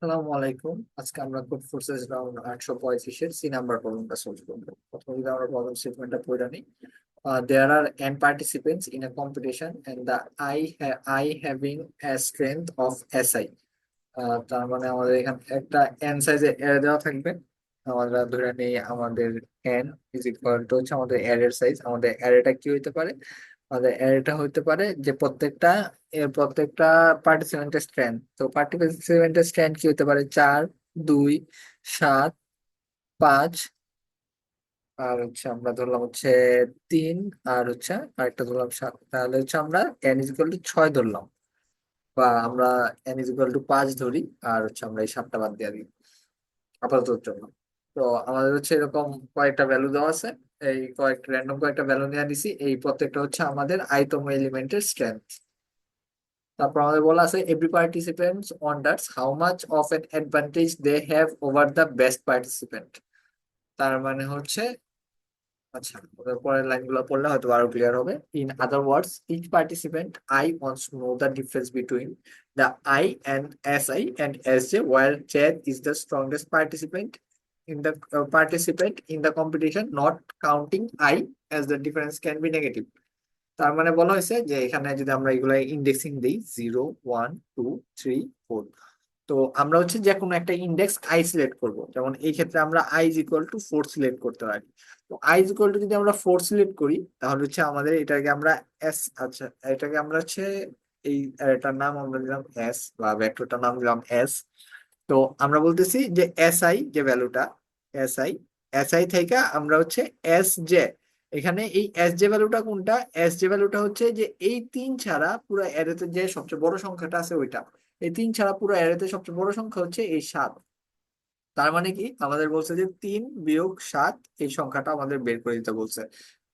আসসালামু আলাইকুম। আজকে আমরা কোড ফোর্সেস রাউন্ড 835-এর সি নাম্বার প্রবলেমটা সলভ করবো। প্রথমে যদি আমরা প্রবলেম স্টেটমেন্টটা পড়ে নিই। There are n participants in a competition and the I having a strength of SI. তার মানে আমাদের এখানে একটা n সাইজের অ্যারে দেওয়া থাকবে। আমরা ধরে নিই আমাদের n ইজ ইকুয়াল টু হচ্ছে আমাদের অ্যারের সাইজ। আমাদের অ্যারেটা কি হইতে পারে? আমাদের অ্যারেটা হইতে পারে যে প্রত্যেকটা পার্টিসিপেন্টের স্ট্রেংথ। তো পার্টিসিপেন্টের স্ট্রেংথ কি হতে পারে? 4, 2, 7, 5, আর হচ্ছে আমরা ধরলাম হচ্ছে 3, আর হচ্ছে আরেকটা ধরলাম 7। তাহলে হচ্ছে আমরা n ইজ ইকুয়াল টু 6 ধরলাম, বা আমরা n ইজ ইকুয়াল টু 5 ধরি, আর হচ্ছে আমরা এই 7টা বাদ দিয়ে দিই আপাতত জন্য। তো আমাদের হচ্ছে এরকম কয়েকটা ভ্যালু দেওয়া আছে। এই কয়েকটা ভ্যালু নিয়ে নিছি। এই প্রত্যেকটা হচ্ছে আমাদের i তম এলিমেন্টের স্ট্রেংথ। তারপর আমাদের বলা আছে every participant wonders how much of an advantage they have over the best participant. তার মানে হচ্ছে, আচ্ছা ওদের পরের লাইনগুলো পড়লে হয়তো আরো ক্লিয়ার হবে। In other words each participant I wants to know the difference between the I and S I and S J, where Z is the strongest participant in the competition, not counting I, as the difference can be negative. তার মানে বলা হয়েছে যে এখানে যদি আমরা এগুলা indexing দিই 0, 1, 2, 3, 4, তো আমরা হচ্ছে যে কোনো একটা ইন্ডেক্স আই সিলেক্ট করব। যেমন এই ক্ষেত্রে আমরা I is equal two 4 select করতে পারি। তো আই ইজ ইকুয়াল টু যদি আমরা 4 সিলেক্ট করি, তাহলে হচ্ছে আমাদের এটাকে আমরা এস, আচ্ছা এটাকে আমরা হচ্ছে এই এটার নাম আমরা দিলাম এস, বা ভেক্টরটার নাম দিলাম এস। তো আমরা বলতেছি যে এস আই যে ভ্যালুটা, এস আই এস আই থেকে আমরা হচ্ছে এস জে, এখানে এই এস জে ভ্যালুটা কোনটা? এস জে ভ্যালুটা হচ্ছে যে এই 3 ছাড়া পুরো অ্যারেতে যে সবচেয়ে বড় সংখ্যাটা আছে ওইটা। এই 3 ছাড়া পুরো অ্যারেতে সবচেয়ে বড় সংখ্যা হচ্ছে এই 7। তার মানে কি আমাদের বলছে যে 3 - 7 এই সংখ্যাটা আমাদের বের করে দিতে বলছে।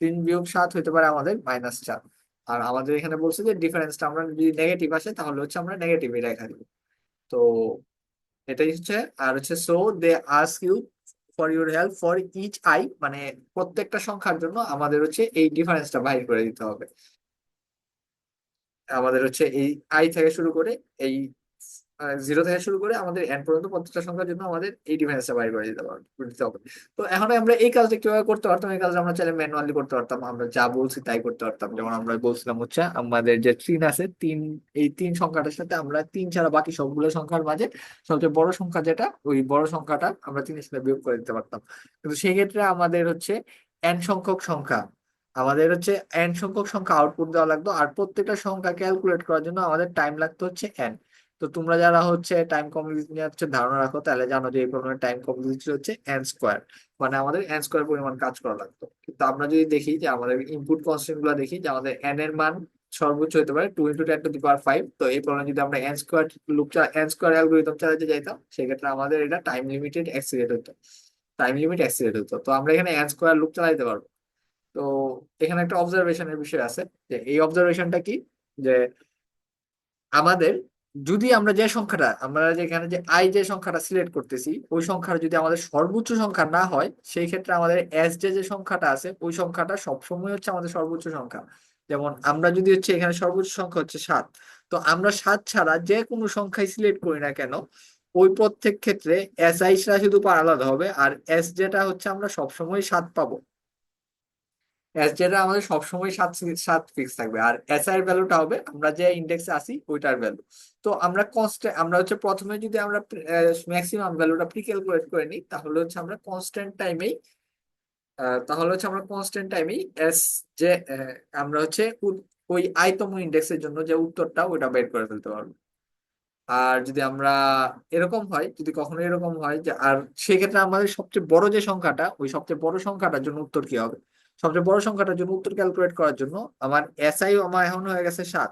3 - 7 হতে পারে আমাদের -4। আর আমাদের এখানে বলছে যে ডিফারেন্সটা আমরা যদি নেগেটিভ আসে তাহলে হচ্ছে আমরা নেগেটিভে রেখা দিব। তো এটাই হচ্ছে। আর হচ্ছে so they ask you for your help for each I, মানে প্রত্যেকটা সংখ্যার জন্য আমাদের হচ্ছে এই ডিফারেন্সটা বাইর করে দিতে হবে। আমাদের হচ্ছে এই আই থেকে শুরু করে এই 0 থেকে শুরু করে আমাদের এন পর্যন্ত প্রত্যেকটা সংখ্যার জন্য আমাদের এই ডিফারেন্সটা বাইর করে দিতে হবে। তো এখন আমরা এই কাজটা কিভাবে করতে পারতাম? এই কাজটা আমরা চাইলে ম্যানুয়ালি করতে পারতাম, আমরা যা বলছি তাই করতে পারতাম। যেমন আমরা বলছিলাম হচ্ছে আমাদের যে 3 আছে, 3, এই 3 সংখ্যাটার সাথে আমরা 3 ছাড়া বাকি সবগুলো সংখ্যার মাঝে সবচেয়ে বড় সংখ্যা যেটা, ওই বড় সংখ্যাটা আমরা 3-এর সাথে বিয়োগ করে দিতে পারতাম। কিন্তু সেই ক্ষেত্রে আমাদের হচ্ছে এন সংখ্যক সংখ্যা, আমাদের হচ্ছে এন সংখ্যক সংখ্যা আউটপুট দেওয়া লাগতো, আর প্রত্যেকটা সংখ্যা ক্যালকুলেট করার জন্য আমাদের টাইম লাগতো হচ্ছে এন। তো তোমরা যারা হচ্ছে টাইম কমপ্লেক্সিটি নিয়ে হচ্ছে ধারণা রাখো, তাহলে জানো যে এই প্রবলেমের টাইম কমপ্লেক্সিটি হচ্ছে এন স্কোয়ার। মানে আমাদের এন স্কোয়ার পরিমাণ কাজ করা লাগতো। কিন্তু আমরা যদি দেখি যে আমাদের ইনপুট কনস্ট্যান্ট গুলো দেখি যে আমাদের এন এর মান সর্বোচ্চ হতে পারে 2 × 10⁵। তো এই প্রবলেম যদি আমরা এন স্কোয়ার অ্যালগোরিদম চালাতে যাইতাম, সেক্ষেত্রে আমাদের এটা টাইম লিমিটেড অ্যাক্সিলেট হতো, টাইম লিমিট অ্যাক্সিলেট হতো। তো আমরা এখানে এন স্কোয়ার লুপ চালাতে পারবো। তো এখানে একটা অবজারভেশনের বিষয় আছে, যে এই অবজারভেশনটা কি, যে আমাদের যদি আমরা যে সংখ্যাটা, আমরা যেখানে যে আই যে সংখ্যাটা সিলেক্ট করতেছি, ওই সংখ্যাটা যদি আমাদের সর্বোচ্চ সংখ্যা না হয়, সেই ক্ষেত্রে আমাদের এস যে সংখ্যাটা আছে ওই সংখ্যাটা সবসময় হচ্ছে আমাদের সর্বোচ্চ সংখ্যা। যেমন আমরা যদি হচ্ছে এখানে সর্বোচ্চ সংখ্যা হচ্ছে 7, তো আমরা 7 ছাড়া যে কোনো সংখ্যায় সিলেক্ট করি না কেন, ওই প্রত্যেক ক্ষেত্রে এস আই শুধু আলাদা হবে, আর এস যেটা হচ্ছে আমরা সবসময় 7 পাবো। এস যেটা আমাদের সবসময় 7 7 ফিক্স থাকবে, আর এস এর ভ্যালুটা হবে আমরা যে ইন্ডেক্সে আসি ওইটার ভ্যালু। তো আমরা কনস্ট্যান্ট, আমরা হচ্ছে প্রথমে যদি আমরা ম্যাক্সিমাম ভ্যালুটা প্রি ক্যালকুলেট করে নিই, তাহলে হচ্ছে আমরা কনস্ট্যান্ট টাইমেই এস যে আমরা হচ্ছে ওই আইতম ইন্ডেক্সের জন্য যে উত্তরটা ওইটা বের করে ফেলতে পারবো। আর যদি আমরা এরকম হয়, যদি কখনো এরকম হয় যে, আর সেক্ষেত্রে আমাদের সবচেয়ে বড় যে সংখ্যাটা, ওই সবচেয়ে বড় সংখ্যাটার জন্য উত্তর কি হবে? সবচেয়ে বড় সংখ্যাটার জন্য উত্তর ক্যালকুলেট করার জন্য আমার আমার এখন হয়ে গেছে 7।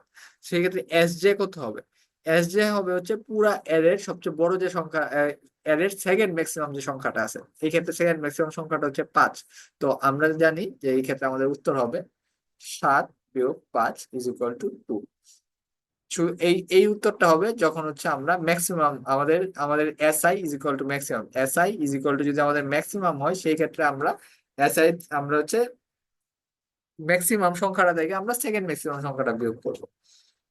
সেই ক্ষেত্রে এস জে কত হবে? এস জে হবে হচ্ছে পুরা এর সবচেয়ে বড় যে সংখ্যা, এর সেকেন্ড ম্যাক্সিমাম যে সংখ্যাটা আছে। এই ক্ষেত্রে সেকেন্ড ম্যাক্সিমাম সংখ্যাটা হচ্ছে 5। তো আমরা জানি যে এই ক্ষেত্রে আমাদের উত্তর হবে 7 - 5 = 2। এই এই উত্তরটা হবে যখন হচ্ছে আমরা ম্যাক্সিমাম, আমাদের আমাদের SI is equal two maximum, SI is equal two যদি আমাদের ম্যাক্সিমাম হয়, সেই ক্ষেত্রে আমরা এসআই, আমরা হচ্ছে ম্যাক্সিমাম সংখ্যাটা থেকে আমরা সেকেন্ড ম্যাক্সিমাম সংখ্যাটা বিয়োগ করবো।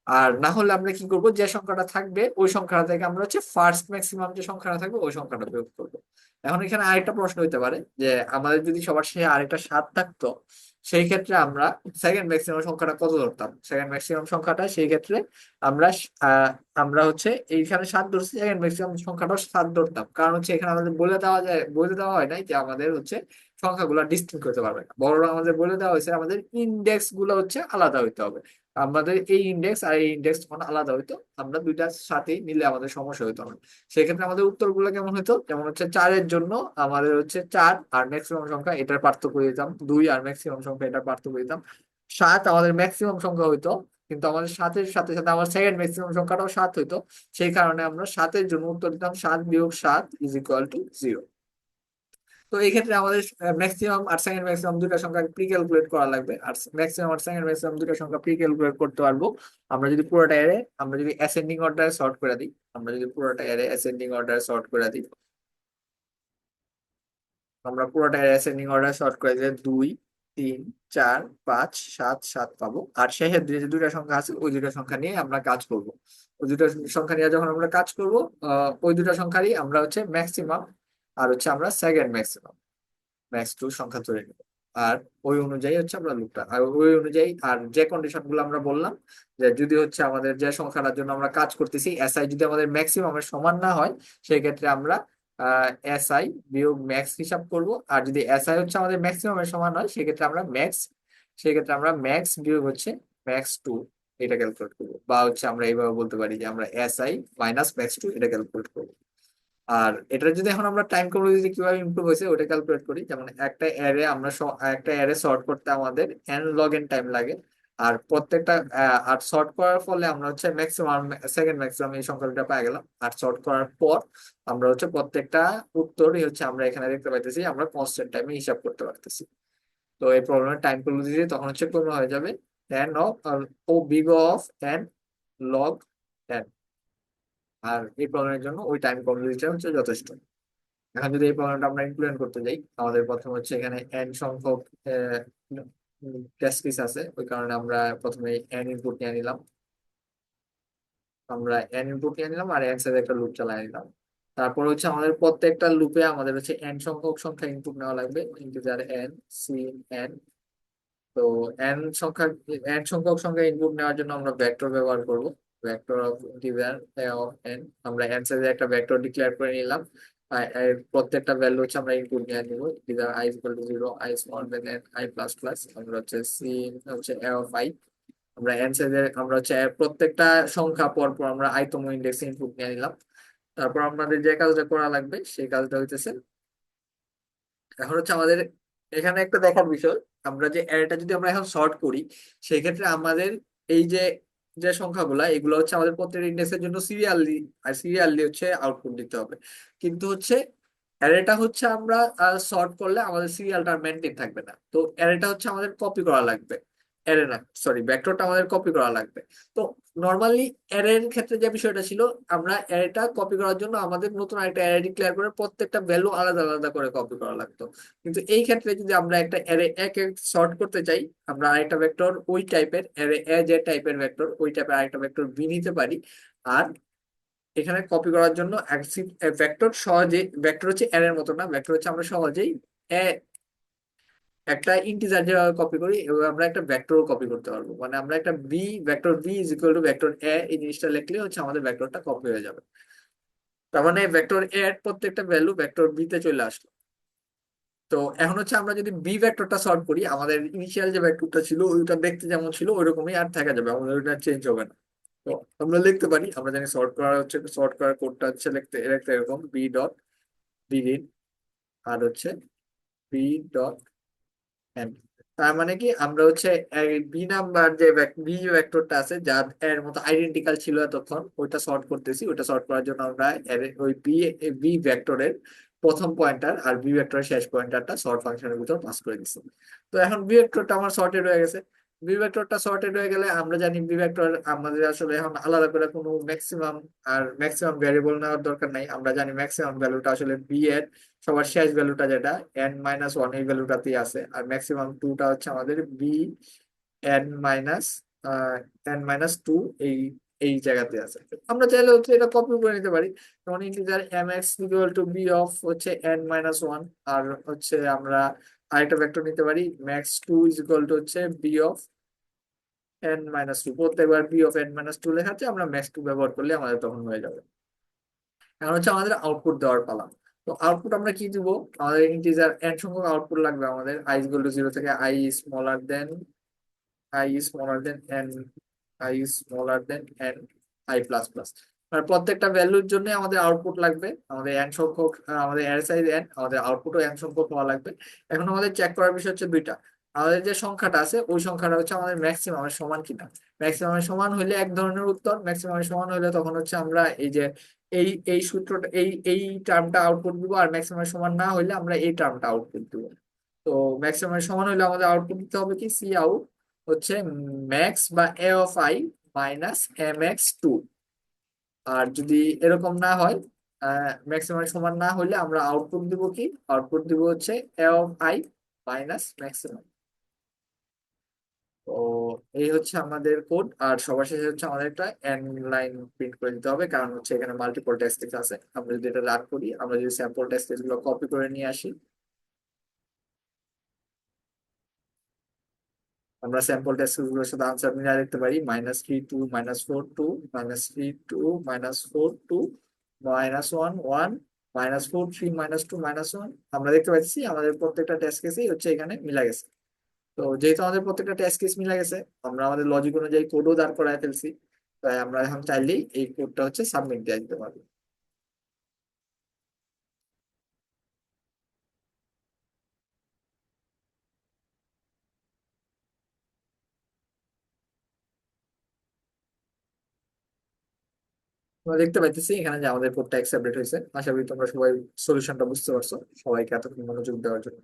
আর না হলে আমরা কি করব, যে সংখ্যাটা থাকবে ওই সংখ্যাটা থেকে আমরা হচ্ছে ফার্স্ট ম্যাক্সিমাম যে সংখ্যাটা থাকবে ওই সংখ্যাটা বিয়োগ করবো। এখন এখানে আরেকটা প্রশ্ন হইতে পারে যে আমাদের যদি সবার শেষে আরেকটা 7 থাকতো, সেই ক্ষেত্রে আমরা সেকেন্ড ম্যাক্সিমাম সংখ্যাটা কত ধরতাম। সেকেন্ড ম্যাক্সিমাম সংখ্যাটা সেই ক্ষেত্রে আমরা আহ, আমরা হচ্ছে এইখানে 7 ধরছি, সেকেন্ড ম্যাক্সিমাম সংখ্যাটাও 7 ধরতাম। কারণ হচ্ছে এখানে আমাদের বলে দেওয়া যায়, বলে দেওয়া হয় নাই যে আমাদের হচ্ছে সংখ্যাগুলো ডিস্টিংক্ট করতে পারবে না, বড় আমাদের বলে দেওয়া হয়েছে আমাদের ইন্ডেক্স গুলো হচ্ছে আলাদা হইতে হবে। আমাদের এই ইন্ডেক্স আর এই ইন্ডেক্স যখন আলাদা হইতো, আমরা দুইটার সাথে নিলে আমাদের সমস্যা হইতো না। সেক্ষেত্রে আমাদের উত্তরগুলো কেমন হতো, যেমন হচ্ছে 4-এর জন্য আমাদের হচ্ছে 4 আর ম্যাক্সিমাম সংখ্যা এটার পার্থক্য দিতাম, 2 আর ম্যাক্সিমাম সংখ্যা এটার পার্থক্য দিতাম। 7 আমাদের ম্যাক্সিমাম সংখ্যা হইতো, কিন্তু আমাদের 7-এর সাথে সাথে আমার সেকেন্ড ম্যাক্সিমাম সংখ্যাটাও 7 হইতো। সেই কারণে আমরা 7-এর জন্য উত্তর দিতাম 7 - 7 = 0। তো এই ক্ষেত্রে আমাদের ম্যাক্সিমাম আর সেকেন্ড ম্যাক্সিমাম দুইটা সংখ্যা প্রি ক্যালকুলেট করা লাগবে। আর ম্যাক্সিমাম আর সেকেন্ড ম্যাক্সিমাম দুইটা সংখ্যা প্রি ক্যালকুলেট করতে পারবো আমরা যদি পুরোটা এরে, আমরা যদি অ্যাসেন্ডিং অর্ডারে সর্ট করে দিই। আমরা যদি পুরোটা এরে অ্যাসেন্ডিং অর্ডারে সর্ট করে দিই, আমরা পুরোটা অ্যাসেন্ডিং অর্ডারে সর্ট করে দিলে 2, 3, 4, 5, 7, 7 পাবো। আর শেষের যে দুইটা সংখ্যা আছে ওই দুইটা সংখ্যা নিয়ে আমরা কাজ করব। ওই দুইটা সংখ্যা নিয়ে যখন আমরা কাজ করব, ওই দুইটা সংখ্যারই আমরা হচ্ছে ম্যাক্সিমাম আর হচ্ছে আমরা সেকেন্ড ম্যাক্সিমাম ম্যাক্স 2 সংখ্যা ধরে নিব। আর ওই অনুযায়ী হচ্ছে আমরা লুপটা, আর ওই অনুযায়ী আর যে কন্ডিশন গুলো আমরা বললাম, যে যদি হচ্ছে আমাদের যে সংখ্যাটার জন্য আমরা কাজ করতেছি এসআই যদি আমাদের ম্যাক্সিমামের সমান না হয়, সেই ক্ষেত্রে আমরা এসআই বিয়োগ ম্যাক্স হিসাব করব। আর যদি এসআই হচ্ছে আমাদের ম্যাক্সিমামের সমান হয়, সেক্ষেত্রে আমরা ম্যাক্স, সেক্ষেত্রে আমরা ম্যাক্স বিয়োগ হচ্ছে ম্যাক্স 2 এটা ক্যালকুলেট করবো। বা হচ্ছে আমরা এইভাবে বলতে পারি যে আমরা এসআই মাইনাস ম্যাক্স 2 এটা ক্যালকুলেট করবো। আর এটা যদি এখন আমরা টাইম কমপ্লেক্সিটি কিভাবে ইমপ্রুভ হয়েছে ওটা ক্যালকুলেট করি, যেমন একটা অ্যারে আমরা একটা অ্যারে সর্ট করতে আমাদের n log n টাইম লাগে। আর প্রত্যেকটা আর সর্ট করার ফলে আমরা হচ্ছে ম্যাক্সিমাম সেকেন্ড ম্যাক্সিমাম এই সংখ্যাটা পেয়ে গেলাম। আর সর্ট করার পর আমরা হচ্ছে প্রত্যেকটা উত্তরই হচ্ছে আমরা এখানে দেখতে পাইতেছি আমরা কনস্ট্যান্ট টাইমে হিসাব করতে পারতেছি। তো এই প্রবলেমের টাইম কমপ্লেক্সিটি তখন হচ্ছে কোন হয়ে যাবে n of O big of n log n। আর এই প্রবলেমের জন্য ওই টাইম কমপ্লেক্সিটি হচ্ছে যথেষ্ট। এখন যদি এই প্রবলেমটা আমরা ইমপ্লিমেন্ট করতে যাই, আমাদের প্রথমে হচ্ছে এখানে n সংখ্যক টেস্ট কেস আছে, ওই কারণে আমরা প্রথমে n ইনপুট নিয়ে নিলাম। আমরা n ইনপুট নিয়ে নিলাম আর অ্যান্সারে একটা লুপ চালাই নিলাম। তারপর হচ্ছে আমাদের প্রত্যেকটা লুপে আমাদের হচ্ছে n সংখ্যক সংখ্যা ইনপুট নেওয়া লাগবে, ইন্টিজার n সিন n। তো n সংখ্যা n সংখ্যক সংখ্যা ইনপুট নেওয়ার জন্য আমরা ভেক্টর ব্যবহার করব। Vector of integer of n, আমরা অ্যান্সারে একটা ভেক্টর ডিক্লেয়ার করে নিলাম। এর প্রত্যেকটা ভ্যালু হচ্ছে আমরা ইনপুট নিয়ে নিব, integer i = 0, i small than n, i plus plus. আমরা হচ্ছে সি হচ্ছে a অফ i। আমরা অ্যান্সারে আমরা হচ্ছে প্রত্যেকটা সংখ্যা পর পর আমরা i তম ইন্ডেক্সে ইনপুট নিয়ে নিলাম। তারপর আমাদের যে কাজটা করা লাগবে সেই কাজটা হইতেছে, এখন হচ্ছে আমাদের এখানে একটা দেখার বিষয়, আমরা যে অ্যারেটা যদি আমরা এখন সর্ট করি, সেই ক্ষেত্রে আমাদের এই যে যে সংখ্যাগুলা এগুলো হচ্ছে আমাদের প্রত্যেক ইন্ডেক্সের জন্য সিরিয়ালি, আর সিরিয়ালি হচ্ছে আউটপুট দিতে হবে। কিন্তু হচ্ছে অ্যারেটা হচ্ছে আমরা সর্ট করলে আমাদের সিরিয়ালটা মেনটেন থাকবে না, তো অ্যারেটা হচ্ছে আমাদের কপি করা লাগবে। অ্যারে না, সরি, ভেক্টরটা আমাদের কপি করা লাগবে। তো নর্মালি অ্যারের ক্ষেত্রে যে বিষয়টা ছিল, আমরা অ্যারেটা কপি করার জন্য আমাদের নতুন একটা অ্যারে ডিক্লেয়ার করে প্রত্যেকটা ভ্যালু আলাদা আলাদা করে কপি করা লাগতো। কিন্তু এই ক্ষেত্রে যদি আমরা একটা অ্যারে এক এক সর্ট করতে চাই, আমরা আরেকটা ভেক্টর ওই টাইপের অ্যারে এ যে টাইপের ভেক্টর ওই টাইপের আরেকটা ভেক্টর বি নিতে পারি। আর এখানে কপি করার জন্য ভেক্টর সহজে, ভেক্টর হচ্ছে এর এর মতো না, ভেক্টর হচ্ছে আমরা সহজেই একটা ইন্টিজার যেভাবে কপি করি এভাবে আমরা একটা ভেক্টরও কপি করতে পারবো। মানে আমরা একটা B, vector B is equal to vector A, এই জিনিসটা লিখলে হচ্ছে আমাদের ভেক্টরটা কপি হয়ে যাবে। তার মানে ভেক্টর এ এর প্রত্যেকটা ভ্যালু ভেক্টর বি তে চলে আসলো। তো এখন হচ্ছে আমরা যদি বি ভেক্টরটা সলভ করি, আমাদের ইনিশিয়াল যে ভেক্টরটা ছিল ওইটা দেখতে যেমন ছিল ওইরকমই আর থাকা যাবে, আমাদের ওইটা চেঞ্জ হবে না। তো আমরা লিখতে পারি, আমরা জানি সর্ট করার হচ্ছে, সর্ট করার কোডটা হচ্ছে লিখতে লিখতে এরকম বি ডট বিগিন আর হচ্ছে বি ডট এন্ড। তার মানে কি আমরা হচ্ছে বি নাম্বার যে বি ভেক্টরটা আছে যা এর মতো আইডেন্টিক্যাল ছিল এতক্ষণ, ওইটা সর্ট করতেছি। ওইটা সর্ট করার জন্য আমরা ওই বি বি ভেক্টরের প্রথম পয়েন্টার আর বি ভেক্টরের শেষ পয়েন্টারটা সর্ট ফাংশনের ভিতর পাস করে দিচ্ছি। তো এখন বি ভেক্টরটা আমার সর্টেড হয়ে গেছে। বি ভেক্টরটা সর্টেড হয়ে গেলে আমরা জানি বি ভেক্টর আমাদের আসলে এখন আলাদা করে কোনো ম্যাক্সিমাম আর ম্যাক্সিমাম ভ্যারিয়েবল নেওয়ার দরকার নাই। আমরা জানি ম্যাক্সিমাম ভ্যালুটা আসলে বি এর সবার শেষ ভ্যালুটা যেটা n - 1 এই ভ্যালুটাতেই আছে। আর ম্যাক্সিমাম 2টা হচ্ছে আমাদের B n - N minus two এই এই জায়গাতে আছে। আমরা চাইলে হচ্ছে এটা কপি করে নিতে পারি। যেমন integer M X equal to B of হচ্ছে এন মাইনাস ওয়ান। আর হচ্ছে আমরা আরেকটা ভেক্টর নিতে পারি, max two is equal to হচ্ছে B of N minus two. প্রত্যেকবার B of N minus two লেখাচ্ছে, আমরা ম্যাক্স টু ব্যবহার করলে আমাদের তখন হয়ে যাবে। এখন হচ্ছে আমাদের আউটপুট দেওয়ার পালা। তো আউটপুট আমরা কি দিব? আমাদের ইন্টিজার এন সংখ্যক আউটপুট লাগবে আমাদের, আই ইকুয়াল টু জিরো থেকে I smaller than N I plus plus. আর প্রত্যেকটা ভ্যালুর জন্য আমাদের আউটপুট লাগবে, আমাদের এন সংখ্যক আমাদের এর সাইজ এন, আমাদের আউটপুটও এন সংখ্যক হওয়া লাগবে। এখন আমাদের চেক করার বিষয় হচ্ছে দুইটা। আমাদের যে সংখ্যাটা আছে ওই সংখ্যাটা হচ্ছে আমাদের ম্যাক্সিমামের সমান কিনা। ম্যাক্সিমামের সমান হইলে এক ধরনের উত্তর, ম্যাক্সিমামের সমান হইলে তখন হচ্ছে আমরা এই যে এই সূত্রটা এই টার্মটা আউটপুট দিব, আর ম্যাক্সিমামের সমান না হইলে আমরা এই টার্মটা আউটপুট দিব। তো ম্যাক্সিমামের সমান হইলে আমাদের আউটপুট দিতে হবে কি, সি আউট হচ্ছে ম্যাক্স বা A of I minus M X two. আর যদি এরকম না হয়, ম্যাক্সিমাম সমান না হলে আমরা আউটপুট দিব কি, আউটপুট দিব হচ্ছে এ অফ আই মাইনাস ম্যাক্সিমাম। তো এই হচ্ছে আমাদের কোড। আর সবার শেষে হচ্ছে আমাদের একটা এন্ড লাইন প্রিন্ট করে দিতে হবে, কারণ হচ্ছে এখানে মাল্টিপল টেস্ট কেস আছে। আমরা যদি এটা রান করি, আমরা যদি স্যাম্পল টেস্ট কেস গুলো কপি করে নিয়ে আসি, আমরা স্যাম্পল টেস্ট কেস গুলোর সাথে আনসার মিলিয়ে দেখতে পারি -3 2 -4 2 -3 2 -4 2 -1 1 -4 3 -2 -1। আমরা দেখতে পাচ্ছি আমাদের প্রত্যেকটা টেস্ট কেসেই হচ্ছে এখানে মিলা গেছে। তো যেহেতু আমাদের প্রত্যেকটা টেস্ট কেস মিলা গেছে, আমরা আমাদের লজিক অনুযায়ী কোডও দাঁড় করায় ফেলছি। তাই আমরা এখন চাইলেই এই কোডটা হচ্ছে সাবমিট দিয়ে দিতে পারবো। আমরা দেখতে পাইতেছি এখানে যে আমাদের কোডটা অ্যাকসেপ্টেড হয়েছে। আশা করি তোমরা সবাই সলিউশনটা বুঝতে পারছো। সবাইকে এতক্ষণ মনোযোগ দেওয়ার জন্য